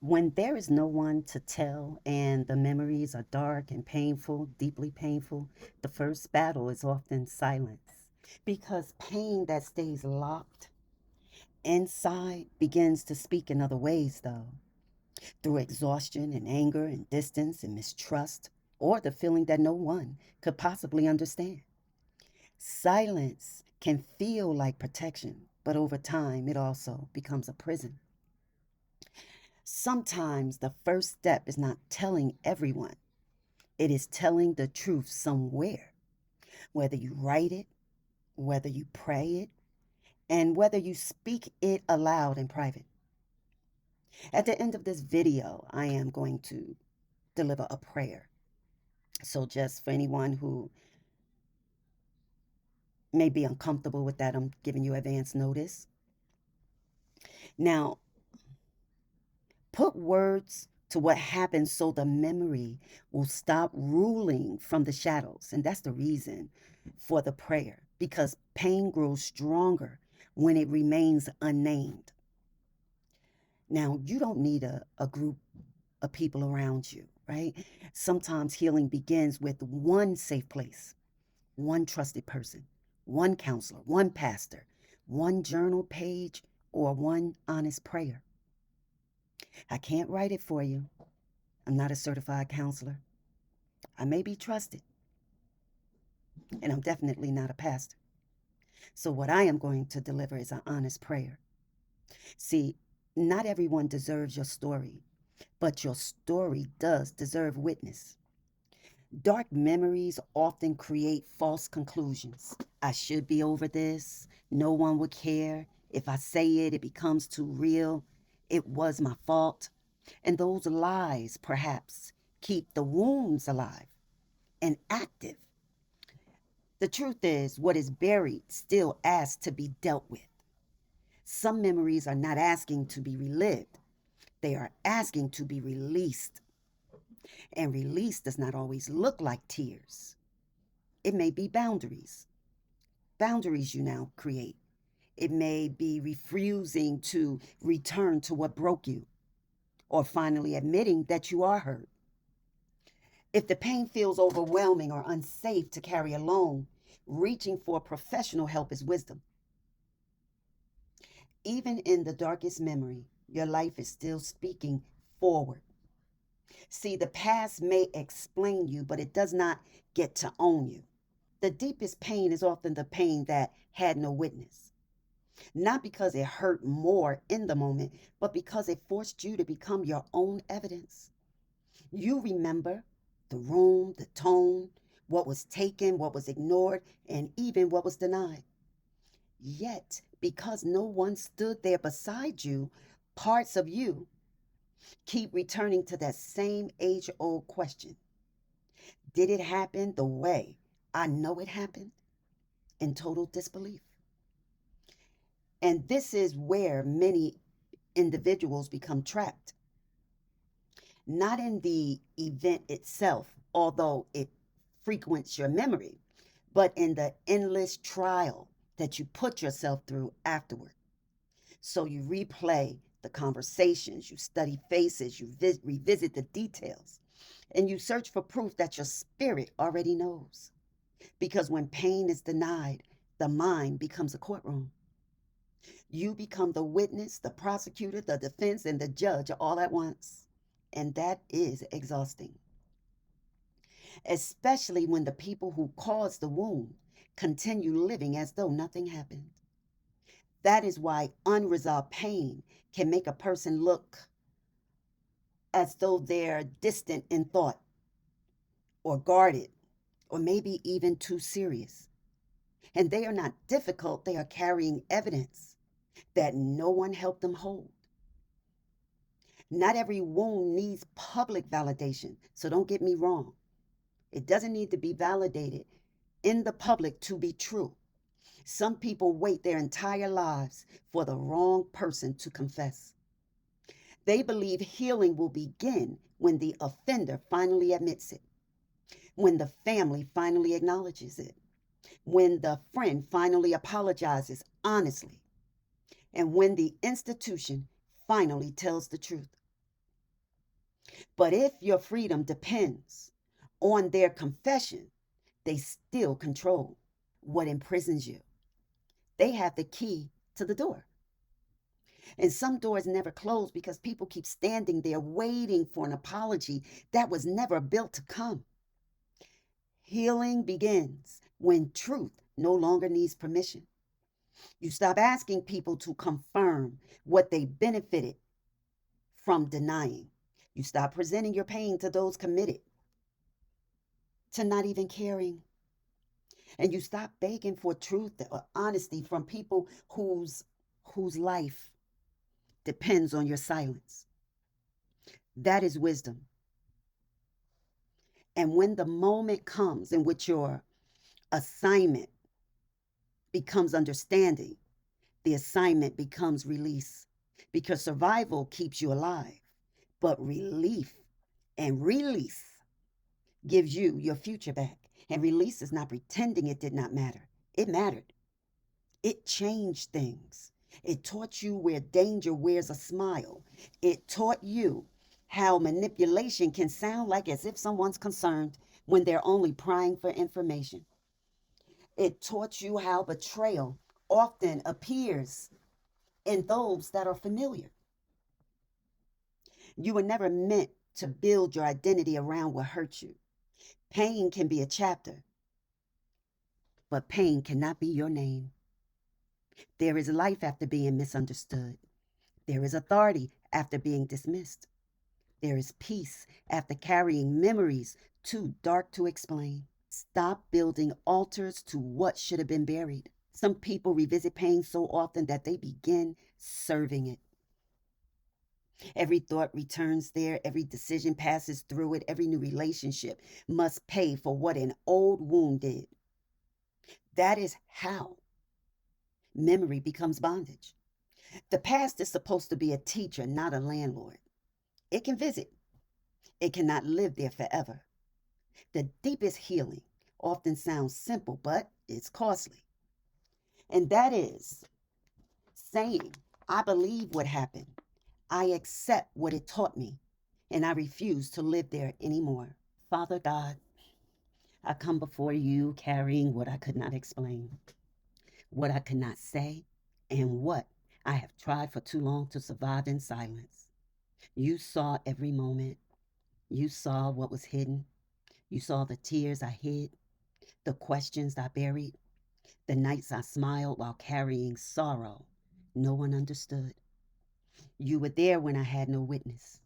When there is no one to tell and the memories are dark and painful, deeply painful, the first battle is often silence. Because pain that stays locked inside begins to speak in other ways, though, through exhaustion and anger and distance and mistrust, or the feeling that no one could possibly understand. Silence can feel like protection, but over time it also becomes a prison. Sometimes the first step is not telling everyone, it is telling the truth somewhere, whether you write it, whether you pray it, and whether you speak it aloud in private. At the end of this video, I am going to deliver a prayer. So, just for anyone who may be uncomfortable with that, I'm giving you advance notice. Now, put words to what happened so the memory will stop ruling from the shadows. And that's the reason for the prayer, because pain grows stronger when it remains unnamed. Now, you don't need a group of people around you, right? Sometimes healing begins with one safe place, one trusted person, one counselor, one pastor, one journal page, or one honest prayer. I can't write it for you. I'm not a certified counselor. I may be trusted, and I'm definitely not a pastor. So, what I am going to deliver is an honest prayer. See, not everyone deserves your story, but your story does deserve witness. Dark memories often create false conclusions. I should be over this. No one would care. If I say it, it becomes too real. It was my fault. And those lies, perhaps, keep the wounds alive and active. The truth is, what is buried still asks to be dealt with. Some memories are not asking to be relived, they are asking to be released. And release does not always look like tears, it may be boundaries. Boundaries you now create. It may be refusing to return to what broke you, or finally admitting that you are hurt. If the pain feels overwhelming or unsafe to carry alone, reaching for professional help is wisdom. Even in the darkest memory, your life is still speaking forward. See, the past may explain you, but it does not get to own you. The deepest pain is often the pain that had no witness. Not because it hurt more in the moment, but because it forced you to become your own evidence. You remember the room, the tone, what was taken, what was ignored, and even what was denied. Yet, because no one stood there beside you, parts of you keep returning to that same age old question: did it happen the way I know it happened? In total disbelief. And this is where many individuals become trapped. Not in the event itself, although it frequents your memory, but in the endless trial that you put yourself through afterward. So you replay the conversations, you study faces, you revisit the details, and you search for proof that your spirit already knows. Because when pain is denied, the mind becomes a courtroom. You become the witness, the prosecutor, the defense, and the judge all at once. And that is exhausting, especially when the people who caused the wound continue living as though nothing happened. That is why unresolved pain can make a person look as though they're distant in thought, or guarded, or maybe even too serious. And they are not difficult, they are carrying evidence that no one helped them hold. Not every wound needs public validation, so don't get me wrong. It doesn't need to be validated in the public to be true. Some people wait their entire lives for the wrong person to confess. They believe healing will begin when the offender finally admits it, when the family finally acknowledges it, when the friend finally apologizes honestly, and when the institution finally tells the truth. But if your freedom depends on their confession, they still control what imprisons you. They have the key to the door. And some doors never close because people keep standing there waiting for an apology that was never built to come. Healing begins when truth no longer needs permission. You stop asking people to confirm what they benefited from denying. You stop presenting your pain to those committed to not even caring. And you stop begging for truth or honesty from people whose life depends on your silence. That is wisdom. And when the moment comes in which your assignment becomes understanding, the assignment becomes release. Because survival keeps you alive, but relief and release gives you your future back. And release is not pretending it did not matter. It mattered. It changed things. It taught you where danger wears a smile. It taught you how manipulation can sound like as if someone's concerned when they're only prying for information. It taught you how betrayal often appears in those that are familiar. You were never meant to build your identity around what hurt you. Pain can be a chapter, but pain cannot be your name. There is life after being misunderstood. There is authority after being dismissed. There is peace after carrying memories too dark to explain. Stop building altars to what should have been buried. Some people revisit pain so often that they begin serving it. Every thought returns there, every decision passes through it, every new relationship must pay for what an old wound did. That is how memory becomes bondage. The past is supposed to be a teacher, not a landlord. It can visit, it cannot live there forever. The deepest healing often sounds simple, but it's costly. And that is saying, I believe what happened. I accept what it taught me, and I refuse to live there anymore. Father God, I come before you carrying what I could not explain, what I could not say, and what I have tried for too long to survive in silence. You saw every moment. You saw what was hidden. You saw the tears I hid, the questions I buried, the nights I smiled while carrying sorrow no one understood. You were there when I had no witness.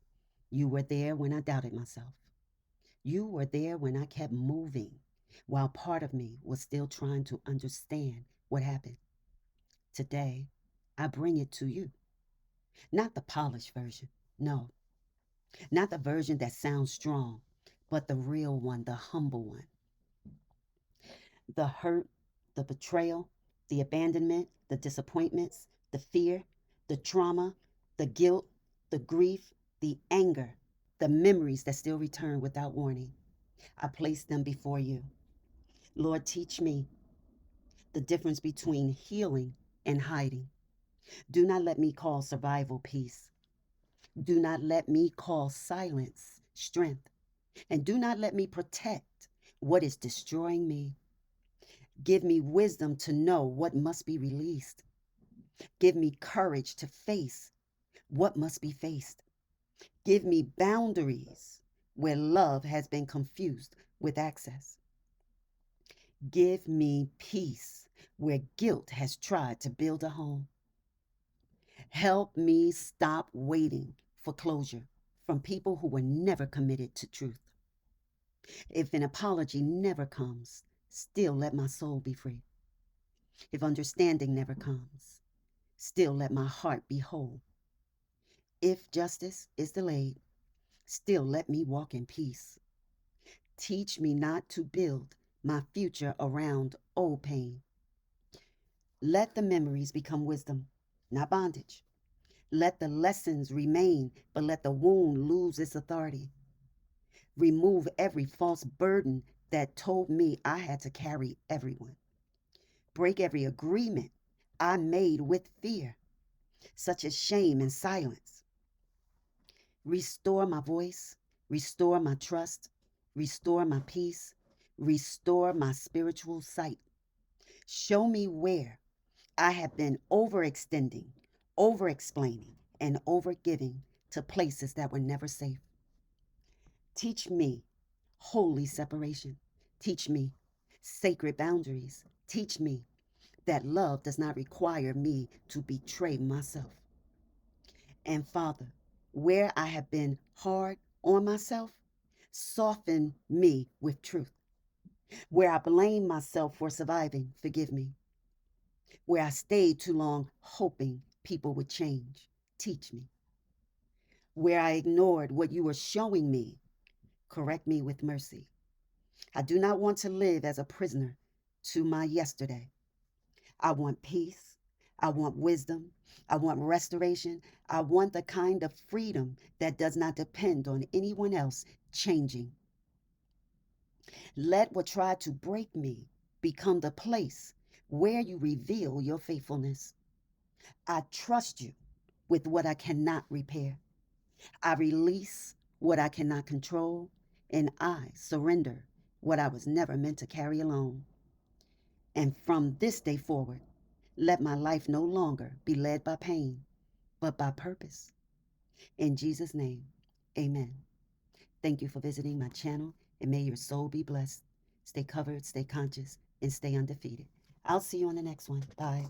You were there when I doubted myself. You were there when I kept moving while part of me was still trying to understand what happened. Today, I bring it to you. Not the polished version. No, not the version that sounds strong, but the real one, the humble one. The hurt, the betrayal, the abandonment, the disappointments, the fear, the trauma, the guilt, the grief, the anger, the memories that still return without warning. I place them before you. Lord, teach me the difference between healing and hiding. Do not let me call survival peace. Do not let me call silence strength. And do not let me protect what is destroying me. Give me wisdom to know what must be released. Give me courage to face what must be faced. Give me boundaries where love has been confused with access. Give me peace where guilt has tried to build a home. Help me stop waiting for closure from people who were never committed to truth. If an apology never comes, still let my soul be free. If understanding never comes, still let my heart be whole. If justice is delayed, still let me walk in peace. Teach me not to build my future around old pain. Let the memories become wisdom, not bondage. Let the lessons remain, but let the wound lose its authority. Remove every false burden that told me I had to carry everyone. Break every agreement I made with fear, such as shame and silence. Restore my voice, restore my trust, restore my peace, restore my spiritual sight. Show me where I have been overextending, over explaining, and over giving to places that were never safe. Teach me holy separation. Teach me sacred boundaries. Teach me that love does not require me to betray myself. And Father, where I have been hard on myself, soften me with truth. Where I blame myself for surviving, forgive me. Where I stayed too long hoping people would change, teach me. Where I ignored what you were showing me, correct me with mercy. I do not want to live as a prisoner to my yesterday. I want peace. I want wisdom. I want restoration. I want the kind of freedom that does not depend on anyone else changing. Let what tried to break me become the place where you reveal your faithfulness. I trust you with what I cannot repair. I release what I cannot control, and I surrender what I was never meant to carry alone. And from this day forward, let my life no longer be led by pain, but by purpose. In Jesus' name, amen. Thank you for visiting my channel, and may your soul be blessed. Stay covered, stay conscious, and stay undefeated. I'll see you on the next one. Bye.